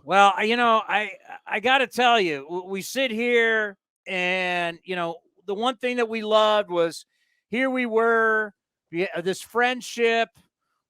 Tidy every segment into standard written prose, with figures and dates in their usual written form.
Well, I got to tell you, we sit here, and the one thing that we loved was here we were, this friendship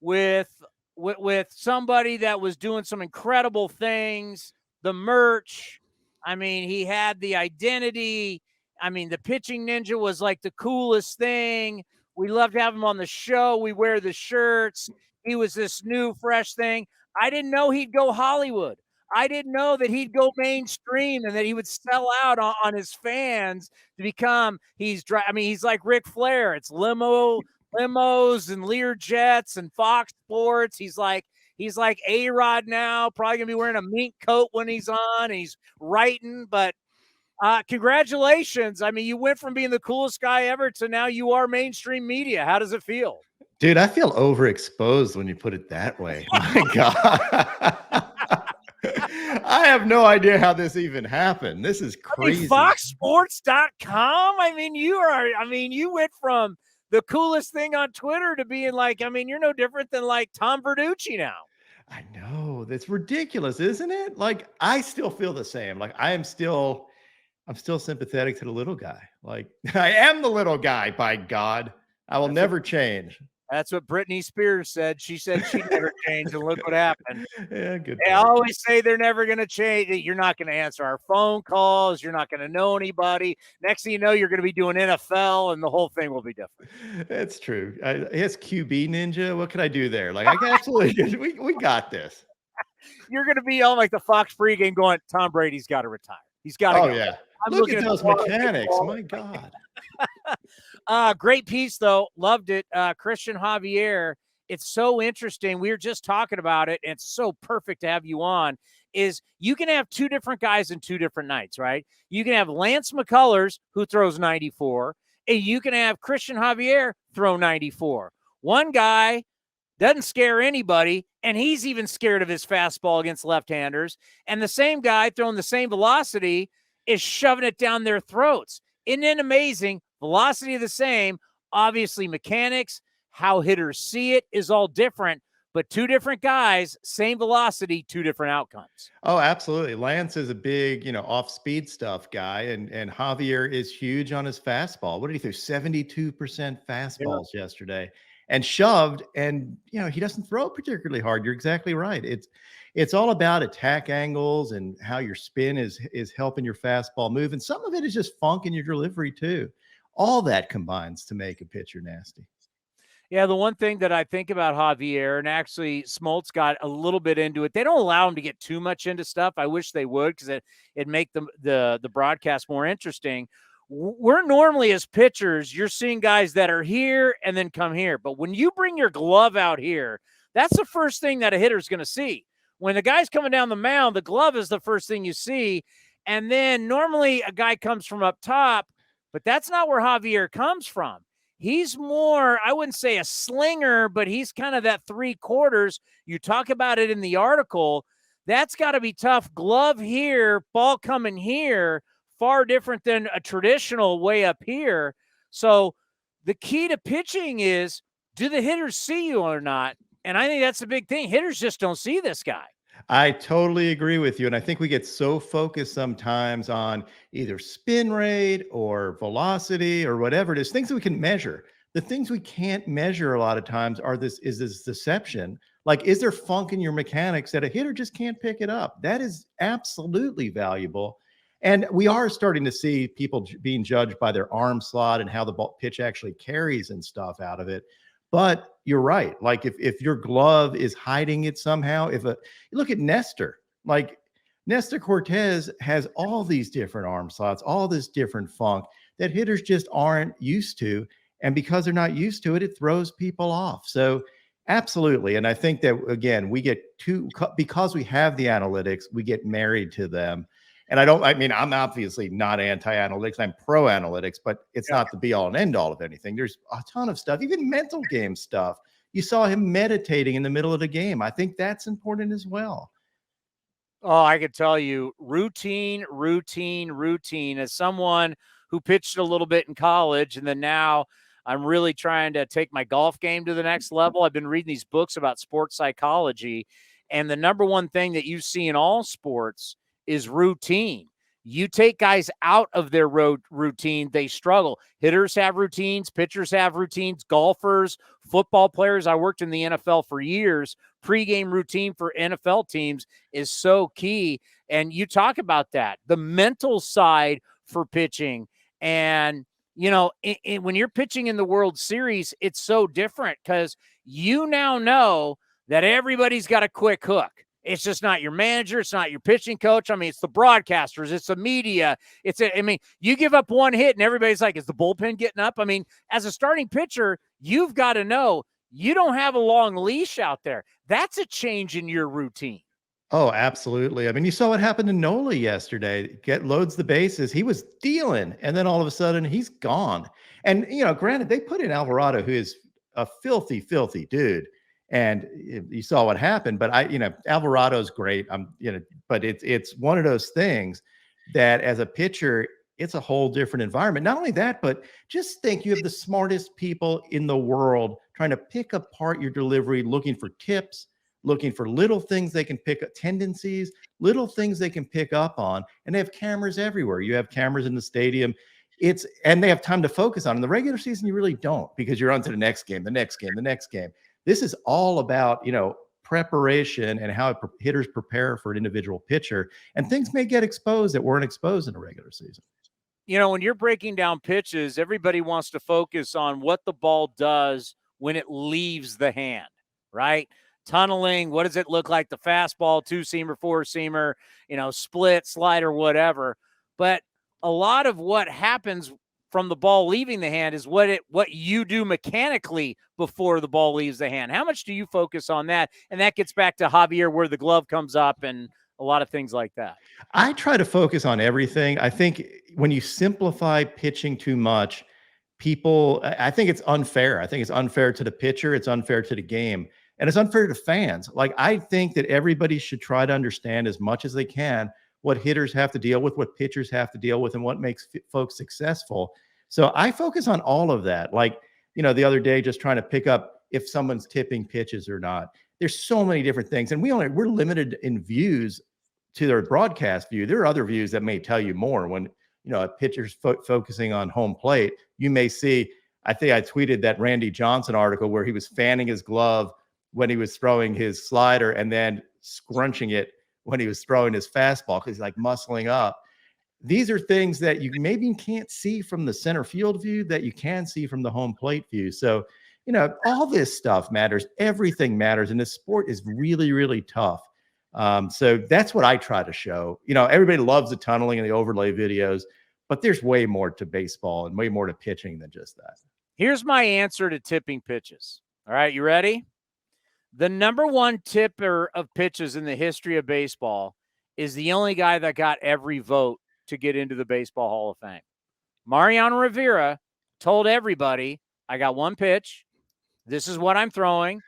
with, with somebody that was doing some incredible things. The merch, I mean, he had the identity. I mean, the pitching ninja was like the coolest thing. We loved to have him on the show. We wear the shirts. He was this new, fresh thing. I didn't know he'd go Hollywood. I didn't know that he'd go mainstream and that he would sell out on his fans to become. I mean, he's like Ric Flair. It's limos and Lear jets and Fox Sports. He's like A-Rod now. Probably gonna be wearing a mink coat when he's on. And he's writing, but congratulations. I mean, you went from being the coolest guy ever to now you are mainstream media. How does it feel? Dude, I feel overexposed when you put it that way. My God. I have no idea how this even happened. This is crazy. FoxSports.com. You went from the coolest thing on Twitter to being like, you're no different than like Tom Verducci now. I know. That's ridiculous, isn't it? Like, I still feel the same. Like, I'm still sympathetic to the little guy. Like, I am the little guy, by God. I will never change. That's what Britney Spears said. She said she'd never change, and look what happened. Yeah, good. They always say they're never going to change. You're not going to answer our phone calls. You're not going to know anybody. Next thing you know, you're going to be doing NFL, and the whole thing will be different. That's true. It's QB Ninja. What can I do there? Like, I absolutely, we got this. You're going to be on like the Fox pregame going, Tom Brady's got to retire. He's got to go. Yeah. Look at those mechanics. My God. Great piece, though. Loved it. Christian Javier. It's so interesting. We were just talking about it, and it's so perfect to have you on, is you can have two different guys in two different nights, right? You can have Lance McCullers, who throws 94, and you can have Christian Javier throw 94. One guy doesn't scare anybody, and he's even scared of his fastball against left-handers, and the same guy throwing the same velocity is shoving it down their throats. Isn't it amazing? Velocity the same, obviously mechanics, how hitters see it is all different, but two different guys, same velocity, two different outcomes. Oh, absolutely. Lance is a big, off-speed stuff guy, and Javier is huge on his fastball. What did he throw? 72% fastballs yesterday, and shoved, and he doesn't throw particularly hard. You're exactly right. It's all about attack angles and how your spin is helping your fastball move, and some of it is just funk in your delivery too. All that combines to make a pitcher nasty. Yeah, the one thing that I think about Javier, and actually Smoltz got a little bit into it, they don't allow him to get too much into stuff. I wish they would, because it'd make the broadcast more interesting. We're normally, as pitchers, you're seeing guys that are here and then come here. But when you bring your glove out here, that's the first thing that a hitter's going to see. When the guy's coming down the mound, the glove is the first thing you see. And then normally a guy comes from up top, but that's not where Javier comes from. He's more, I wouldn't say a slinger, but he's kind of that 3/4. You talk about it in the article. That's got to be tough. Glove here, ball coming here, far different than a traditional way up here. So the key to pitching is, do the hitters see you or not? And I think that's the big thing. Hitters just don't see this guy. I totally agree with you. And I think we get so focused sometimes on either spin rate or velocity or whatever it is, things that we can measure. The things we can't measure a lot of times is this deception. Like, is there funk in your mechanics that a hitter just can't pick it up? That is absolutely valuable. And we are starting to see people being judged by their arm slot and how the pitch actually carries and stuff out of it. But you're right. Like, if your glove is hiding it somehow, you look at Nestor, like Nestor Cortez has all these different arm slots, all this different funk that hitters just aren't used to. And because they're not used to it, it throws people off. So absolutely. And I think that, again, because we have the analytics, we get married to them. And I'm obviously not anti-analytics. I'm pro-analytics, but it's not the be-all and end-all of anything. There's a ton of stuff, even mental game stuff. You saw him meditating in the middle of the game. I think that's important as well. Oh, I could tell you, routine. As someone who pitched a little bit in college, and then now I'm really trying to take my golf game to the next level. I've been reading these books about sports psychology, And the number one thing that you see in all sports is routine. You take guys out of their routine, they struggle. Hitters have routines, pitchers have routines, golfers, football players. I worked in the NFL for years. Pre-game routine for NFL teams is so key. And you talk about that, the mental side for pitching. And, when you're pitching in the World Series, it's so different because you now know that everybody's got a quick hook. It's just not your manager. It's not your pitching coach. I mean, it's the broadcasters. It's the media. You give up one hit and everybody's like, is the bullpen getting up? I mean, as a starting pitcher, you've got to know you don't have a long leash out there. That's a change in your routine. Oh, absolutely. I mean, you saw what happened to Nola yesterday. Loads the bases. He was dealing, and then all of a sudden he's gone. And, granted, they put in Alvarado, who is a filthy, filthy dude. And you saw what happened, but Alvarado's great. But it's one of those things that as a pitcher, it's a whole different environment. Not only that, but just think you have the smartest people in the world trying to pick apart your delivery, looking for tips, looking for little things they can pick up, tendencies, little things they can pick up on. And they have cameras everywhere. You have cameras in the stadium. And they have time to focus on. In the regular season, you really don't, because you're on to the next game, the next game, the next game. This is all about, preparation and how hitters prepare for an individual pitcher. And things may get exposed that weren't exposed in the regular season. When you're breaking down pitches, everybody wants to focus on what the ball does when it leaves the hand, right? Tunneling, what does it look like? The fastball, two-seamer, four-seamer, split, slider, whatever. But a lot of what happens from the ball leaving the hand is what you do mechanically before the ball leaves the hand. How much do you focus on that? And that gets back to Javier, where the glove comes up and a lot of things like that. I try to focus on everything. I think when you simplify pitching too much, I think it's unfair. I think it's unfair to the pitcher. It's unfair to the game. And it's unfair to fans. Like, I think that everybody should try to understand as much as they can what hitters have to deal with, what pitchers have to deal with, and what makes folks successful. So I focus on all of that. Like, the other day, just trying to pick up if someone's tipping pitches or not. There's so many different things. And we're limited in views to their broadcast view. There are other views that may tell you more. When, a pitcher's focusing on home plate, you may see, I think I tweeted that Randy Johnson article where he was fanning his glove when he was throwing his slider and then scrunching it when he was throwing his fastball, because he's like muscling up. These are things that you maybe can't see from the center field view that you can see from the home plate view. So, all this stuff matters. Everything matters. And this sport is really, really tough. So that's what I try to show. Everybody loves the tunneling and the overlay videos, but there's way more to baseball and way more to pitching than just that. Here's my answer to tipping pitches. All right, you ready? The number one tipper of pitches in the history of baseball is the only guy that got every vote to get into the Baseball Hall of Fame. Mariano Rivera told everybody, I got one pitch. This is what I'm throwing,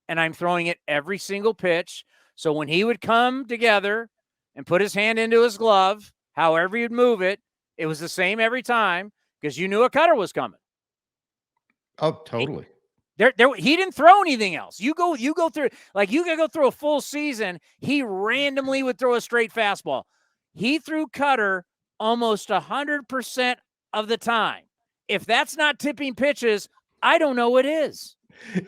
and I'm throwing it every single pitch. So when he would come together and put his hand into his glove, however you'd move it, it was the same every time because you knew a cutter was coming. Oh, totally. He didn't throw anything else. You go through, like, you can go through a full season. He randomly would throw a straight fastball. He threw cutter almost 100% of the time. If that's not tipping pitches, I don't know what is.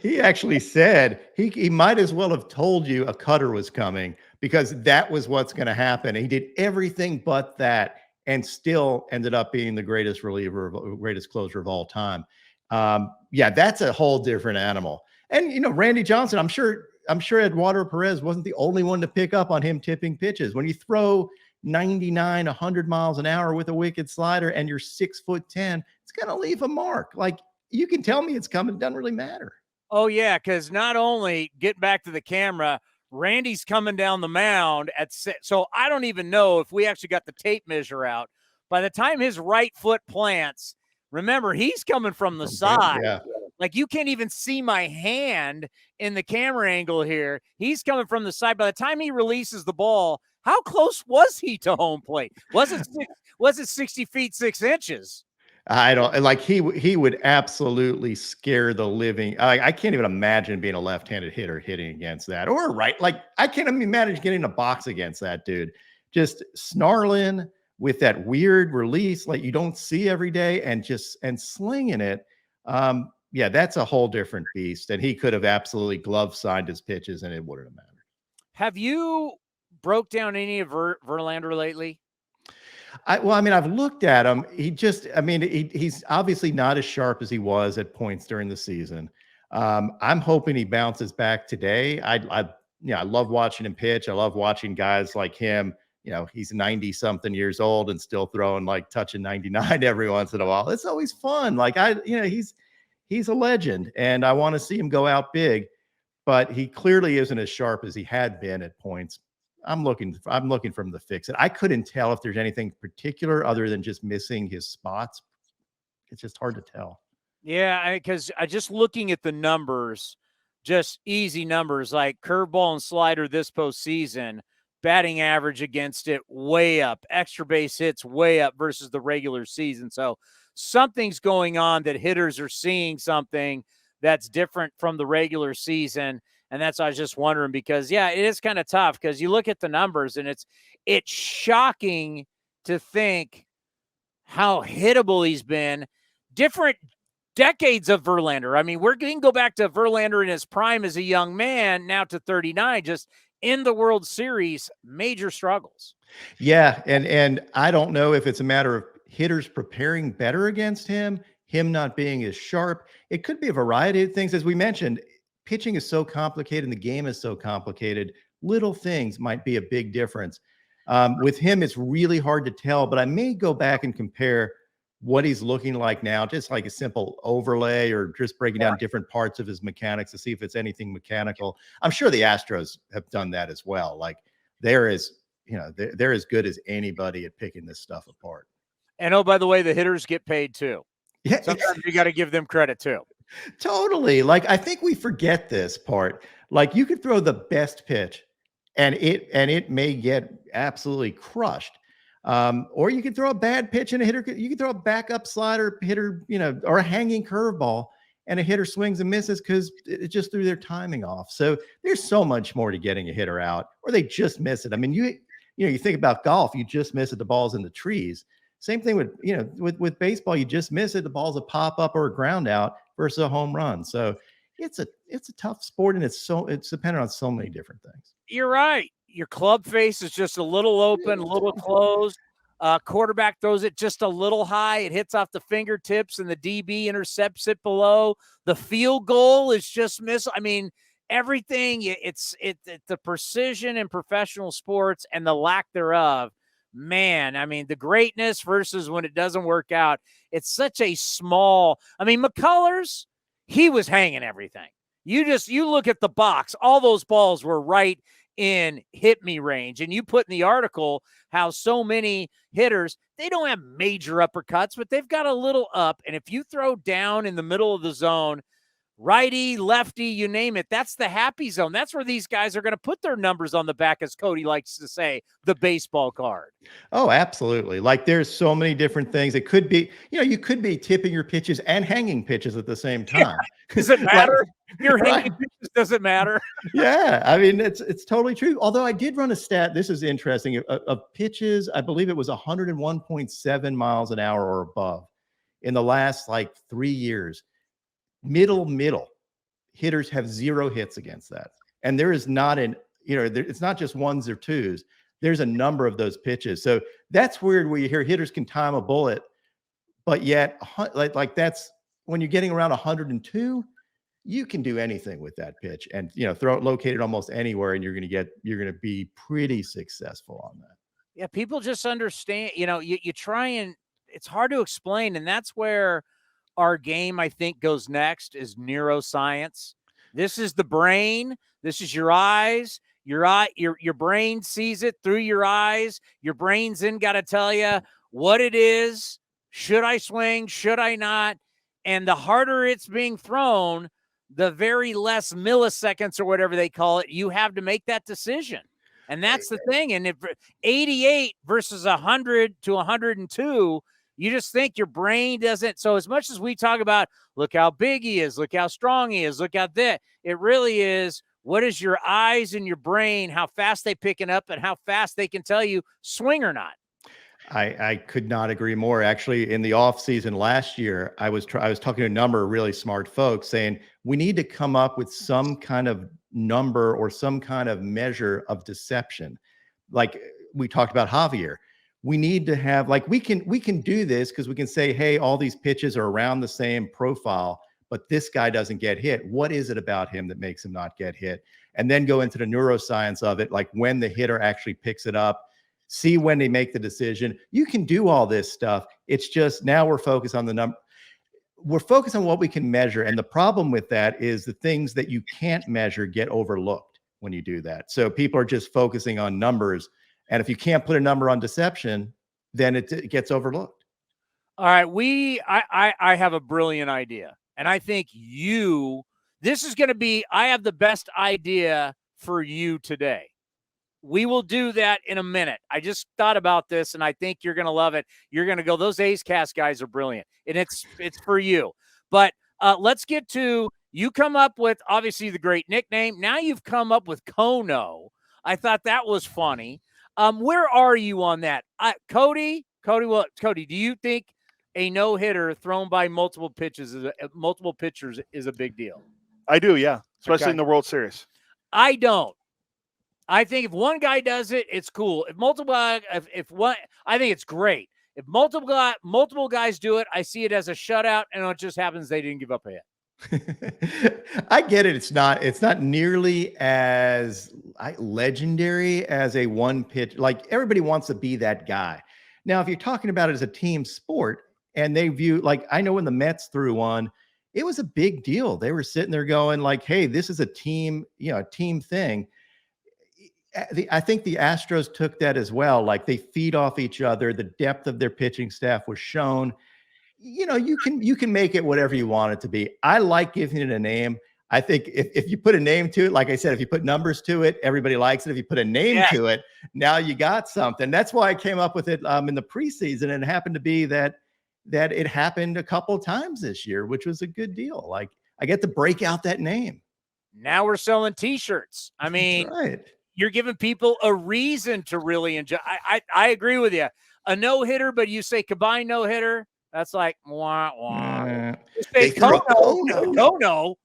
He actually said he might as well have told you a cutter was coming, because that was what's going to happen. He did everything but that and still ended up being the greatest greatest closer of all time. Yeah, that's a whole different animal. And, Randy Johnson, I'm sure Eduardo Perez wasn't the only one to pick up on him tipping pitches. When you throw 99, 100 miles an hour with a wicked slider and you're 6'10", it's going to leave a mark. Like, you can tell me it's coming. It doesn't really matter. Oh, yeah, because not only, get back to the camera, Randy's coming down the mound at 6. So I don't even know if we actually got the tape measure out. By the time his right foot plants, remember, he's coming from the side. Yeah. Like, you can't even see my hand in the camera angle here. He's coming from the side. By the time he releases the ball, how close was he to home plate? Was it 60 feet, 6 inches? I don't like he would absolutely scare the living. I can't even imagine being a left-handed hitter hitting against that or a right. Like I can't even imagine getting a box against that dude. Just snarling with that weird release like you don't see every day and slinging it. Yeah, that's a whole different beast. And he could have absolutely glove signed his pitches and it wouldn't have mattered. Have you broke down any of Verlander lately? Well, I mean, I've looked at him. I mean, he's obviously not as sharp as he was at points during the season. I'm hoping he bounces back today. I love watching him pitch. I love watching guys like him. He's 90 something years old and still throwing like touching 99 every once in a while. It's always fun. Like he's a legend and I want to see him go out big, but he clearly isn't as sharp as he had been at points. I'm looking for him to fix it. I couldn't tell if there's anything particular other than just missing his spots. It's just hard to tell. Yeah, because I just looking at the numbers, just easy numbers like curveball and slider this postseason, batting average against it way up, extra base hits way up versus the regular season. So something's going on that hitters are seeing something that's different from the regular season. And that's, I was just wondering because, yeah, it is kind of tough because you look at the numbers and it's shocking to think how hittable he's been. Different decades of Verlander. I mean, we're going to go back to Verlander in his prime as a young man, now to 39, just in the World Series, major struggles. Yeah, and I don't know if it's a matter of hitters preparing better against him not being as sharp. It could be a variety of things. As we mentioned, pitching is so complicated and the game is so complicated. Little things might be a big difference. With him, it's really hard to tell, but I may go back and compare what he's looking like now, just like a simple overlay or just breaking down different parts of his mechanics to see if it's anything mechanical. I'm sure the Astros have done that as well. Like they're as good as anybody at picking this stuff apart. And oh, by the way, the hitters get paid too. Yeah, sometimes you got to give them credit too. Totally. Like I think we forget this part. Like you could throw the best pitch and it may get absolutely crushed. Or you could throw a bad pitch and you can throw a backup slider hitter, or a hanging curveball and a hitter swings and misses because it just threw their timing off. So there's so much more to getting a hitter out, or they just miss it. I mean, you think about golf, you just miss it, the ball's in the trees. Same thing with baseball, you just miss it, the ball's a pop up or a ground out versus a home run. So it's a tough sport and it's dependent on so many different things. You're right. Your club face is just a little open, a little closed. Quarterback throws it just a little high. It hits off the fingertips and the DB intercepts it below. The field goal is just missed. I mean, everything, it's the precision in professional sports and the lack thereof. Man, I mean, the greatness versus when it doesn't work out. It's such a small, I mean, McCullers, he was hanging everything. You look at the box, all those balls were right in hit me range. And you put in the article how so many hitters, they don't have major uppercuts, but they've got a little up. And if you throw down in the middle of the zone, righty, lefty, you name it, that's the happy zone. That's where these guys are going to put their numbers on the back, as Cody likes to say, the baseball card. Oh, absolutely. Like there's so many different things. It could be, you could be tipping your pitches and hanging pitches at the same time. Yeah. Does it matter? Your hanging pitches doesn't matter. Yeah. I mean, it's totally true. Although I did run a stat, this is interesting, of pitches, I believe it was 101.7 miles an hour or above in the last like 3 years. Middle hitters have 0 hits against that. And there is not it's not just ones or twos. There's a number of those pitches. So that's weird where you hear hitters can time a bullet, but yet like that's when you're getting around 102, you can do anything with that pitch and, throw it located almost anywhere. And you're going to be pretty successful on that. Yeah. People just understand, you try and it's hard to explain. And that's where our game, I think, goes next is neuroscience. This is the brain. This is your eyes. Your brain sees it through your eyes. Your brain's then got to tell you what it is. Should I swing? Should I not? And the harder it's being thrown, the very less milliseconds or whatever they call it, you have to make that decision. And that's the thing. And if 88 versus 100 to 102, You just think your brain doesn't. So as much as we talk about, look how big he is, look how strong he is, look how that, it really is, what is your eyes and your brain, how fast they pick it up and how fast they can tell you swing or not. I could not agree more. Actually, in the off season last year, I was talking to a number of really smart folks saying we need to come up with some kind of number or some kind of measure of deception. Like we talked about Javier. We need to have like we can do this because we can say, hey, all these pitches are around the same profile, but this guy doesn't get hit. What is it about him that makes him not get hit? And then go into the neuroscience of it, like when the hitter actually picks it up, see when they make the decision. You can do all this stuff. It's just now we're focused on the number. We're focused on what we can measure. And the problem with that is the things that you can't measure get overlooked when you do that. So people are just focusing on numbers. And if you can't put a number on deception, then it gets overlooked. All right. I have a brilliant idea. And I think this is going to be, I have the best idea for you today. We will do that in a minute. I just thought about this, and I think you're going to love it. You're going to go, those A's Cast guys are brilliant, and it's for you. But let's get to, you come up with, obviously, the great nickname. Now you've come up with Kono. I thought that was funny. Where are you on that? Cody, do you think a no-hitter thrown by multiple pitchers is a big deal? I do, yeah, especially in the World Series. I don't. I think if one guy does it, it's cool. If one, I think it's great. If multiple guys do it, I see it as a shutout, and it just happens they didn't give up a hit. I get it. It's not nearly as legendary as a one pitch. Like everybody wants to be that guy. Now, if you're talking about it as a team sport, and they view, like, I know when the Mets threw one, it was a big deal. They were sitting there going like, hey, this is a team thing. I think the Astros took that as well. Like they feed off each other. The depth of their pitching staff was shown. You can make it whatever you want it to be. I like giving it a name. I think if you put a name to it, like I said, if you put numbers to it, everybody likes it. If you put a name to it, now you got something. That's why I came up with it in the preseason, and it happened to be that it happened a couple of times this year, which was a good deal. Like I get to break out that name. Now we're selling T-shirts. I mean, right. You're giving people a reason to really enjoy. I agree with you. A no-hitter, but you say combined no-hitter, that's like, wah, wah. You say Kono.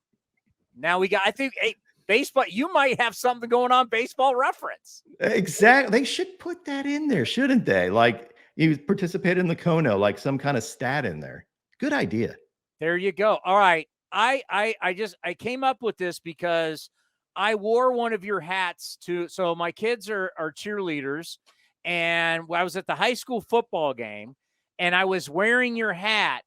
Now we got, I think, hey, baseball, you might have something going on, Baseball Reference. Exactly. They should put that in there, shouldn't they? Like you participated in the Kono, like some kind of stat in there. Good idea. There you go. All right. I came up with this because I wore one of your hats so my kids are cheerleaders, and I was at the high school football game, and I was wearing your hat,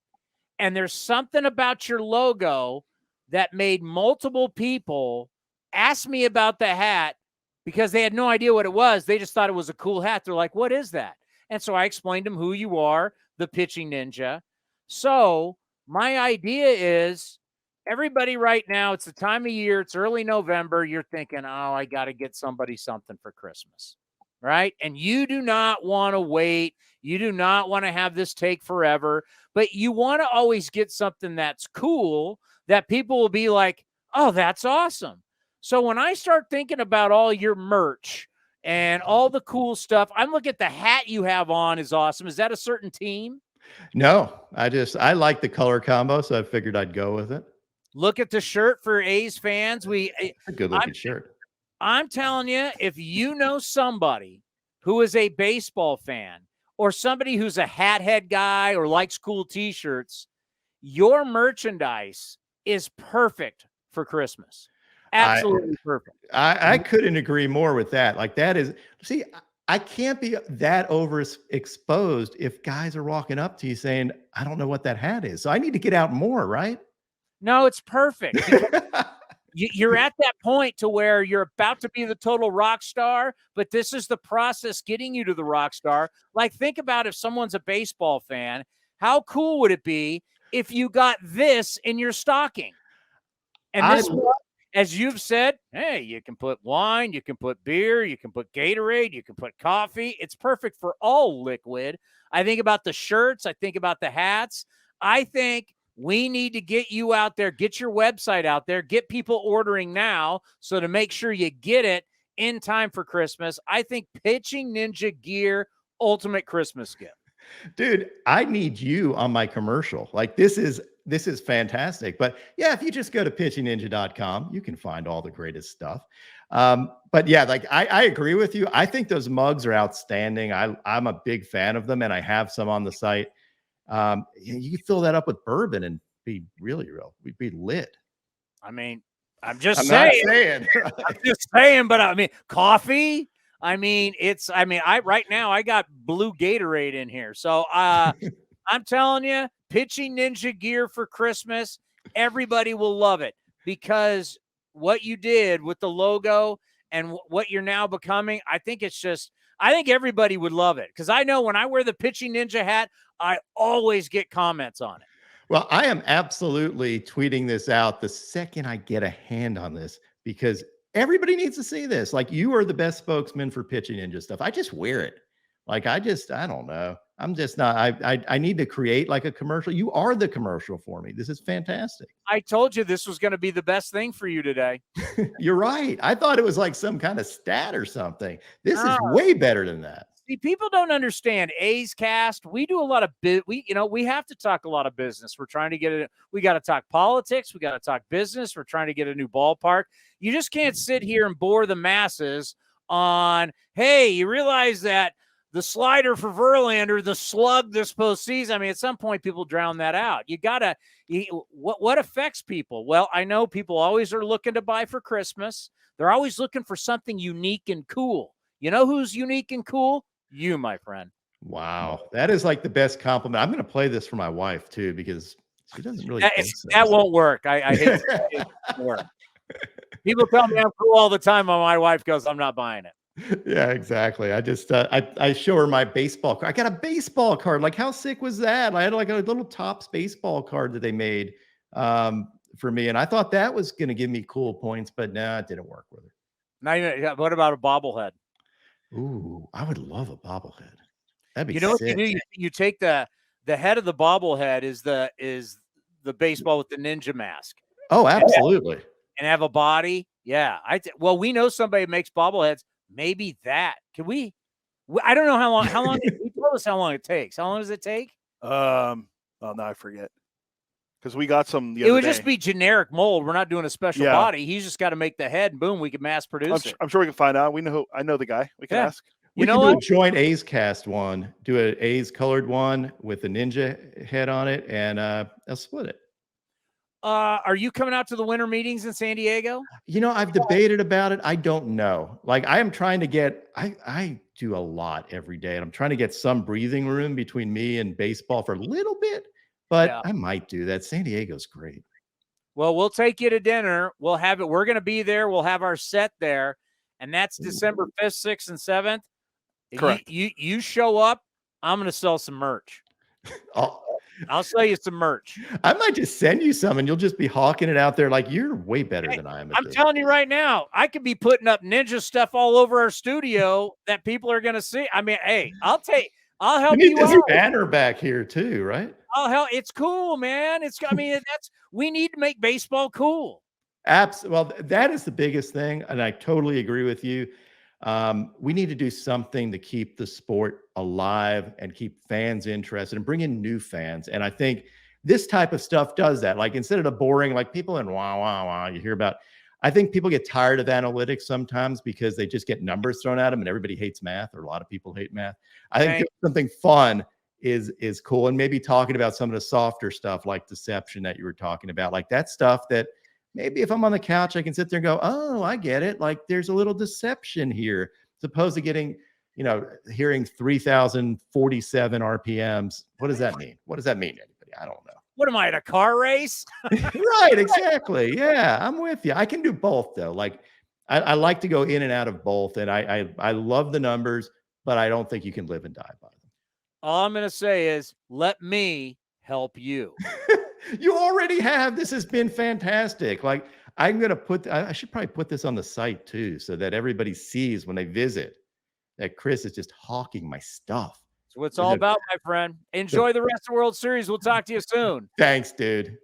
and there's something about your logo that made multiple people ask me about the hat because they had no idea what it was. They just thought it was a cool hat. They're like, what is that? And so I explained to them who you are, the pitching ninja. So my idea is, everybody right now, it's the time of year, it's early November, you're thinking, oh, I got to get somebody something for Christmas, right? And you do not want to wait. You do not want to have this take forever, but you want to always get something that's cool that people will be like, oh, that's awesome. So when I start thinking about all your merch and all the cool stuff, I'm looking at the hat you have on is awesome. Is that a certain team? No, I like the color combo, so I figured I'd go with it. Look at the shirt for A's fans. A good looking shirt. I'm telling you, if you know somebody who is a baseball fan or somebody who's a hat head guy or likes cool T-shirts, your merchandise is perfect for Christmas. Absolutely perfect. I couldn't agree more with that. Like that is, see, I can't be that overexposed if guys are walking up to you saying, I don't know what that hat is. So I need to get out more, right? No, it's perfect. You're at that point to where you're about to be the total rock star, but this is the process getting you to the rock star. Like, think about if someone's a baseball fan, how cool would it be if you got this in your stocking? And as you've said, hey, you can put wine, you can put beer, you can put Gatorade, you can put coffee. It's perfect for all liquid. I think about the shirts. I think about the hats. I think we need to get you out there, get your website out there, get people ordering now so to make sure you get it in time for Christmas. I think Pitching Ninja gear, ultimate Christmas gift. Dude, I need you on my commercial. Like this is fantastic. But yeah, if you just go to pitchingninja.com, you can find all the greatest stuff. But yeah, like I agree with you. I think those mugs are outstanding. I'm a big fan of them, and I have some on the site. You can fill that up with bourbon and be really real. We'd be lit. I mean, I'm just I'm saying. not saying. I'm just saying, but I mean, coffee. I mean, right now I got blue Gatorade in here. So I'm telling you, Pitching Ninja gear for Christmas, everybody will love it because what you did with the logo and what you're now becoming, I think everybody would love it. Because I know when I wear the Pitching Ninja hat, I always get comments on it. Well, I am absolutely tweeting this out the second I get a hand on this because everybody needs to see this. Like, you are the best spokesman for Pitching Ninja stuff. I just wear it. Like, I don't know. I'm just not, I need to create like a commercial. You are the commercial for me. This is fantastic. I told you this was going to be the best thing for you today. You're right. I thought it was like some kind of stat or something. This is way better than that. See, people don't understand A's Cast. We do a lot of we have to talk a lot of business. We're trying to get it. We got to talk politics. We got to talk business. We're trying to get a new ballpark. You just can't sit here and bore the masses on, hey, you realize that the slider for Verlander, the slug this postseason. I mean, at some point, people drown that out. What affects people? Well, I know people always are looking to buy for Christmas. They're always looking for something unique and cool. You know who's unique and cool? You, my friend. Wow. That is like the best compliment. I'm going to play this for my wife too, because she doesn't really think so. That won't work. I hate it. Work. People tell me I'm cool all the time, and my wife goes, I'm not buying it. Yeah, exactly. I just, I show her my baseball card. I got a baseball card. Like, how sick was that? I had like a little Topps baseball card that they made for me. And I thought that was going to give me cool points, but no, it didn't work with it. Now, what about a bobblehead? Ooh, I would love a bobblehead. That'd be sick. What you do? You take the head of the bobblehead is the baseball with the ninja mask. Oh, absolutely. And have a body. Yeah. Well, we know somebody makes bobbleheads. Maybe that. Can we? I don't know how long. You told us how long it takes. How long does it take? Oh, no, I forget. Because we got some the other day. It would just be generic mold. We're not doing a special body. He's just got to make the head, and boom, we can mass produce it. I'm sure we can find out. I know the guy. We can ask. We can do a joint A's Cast one. Do an A's colored one with a ninja head on it, and I'll split it. Are you coming out to the winter meetings in San Diego? You know, I've debated about it. I don't know. Like, I am trying to get. I do a lot every day, and I'm trying to get some breathing room between me and baseball for a little bit. But I might do that. San Diego's great. Well, we'll take you to dinner. We'll have it. We're going to be there. We'll have our set there. And that's December 5th, 6th, and 7th. Correct. You show up, I'm going to sell some merch. I'll sell you some merch. I might just send you some, and you'll just be hawking it out there like you're way better than I am. I'm telling you right now, I could be putting up ninja stuff all over our studio that people are going to see. I mean, hey, I'll help you out. There's a banner back here too, right? Oh, hell, it's cool, man. We need to make baseball cool. Well, that is the biggest thing, and I totally agree with you. We need to do something to keep the sport alive and keep fans interested and bring in new fans. And I think this type of stuff does that. Like, instead of the boring, like people in wow, you hear about. I think people get tired of analytics sometimes because they just get numbers thrown at them, and everybody hates math, or a lot of people hate math. I think something fun is cool, and maybe talking about some of the softer stuff like deception that you were talking about, like that stuff that maybe if I'm on the couch, I can sit there and go, oh, I get it. Like, there's a little deception here, as opposed to getting, hearing 3,047 RPMs. What does that mean? What does that mean, anybody? I don't know. What am I, at a car race? Right, exactly. Yeah, I'm with you. I can do both, though. Like, I like to go in and out of both, and I love the numbers, but I don't think you can live and die by them. All I'm going to say is, let me help you. You already have. This has been fantastic. Like, I'm gonna I should probably put this on the site too, so that everybody sees when they visit that Chris is just hawking my stuff. That's what it's all about, my friend. Enjoy the rest of the World Series. We'll talk to you soon. Thanks, dude.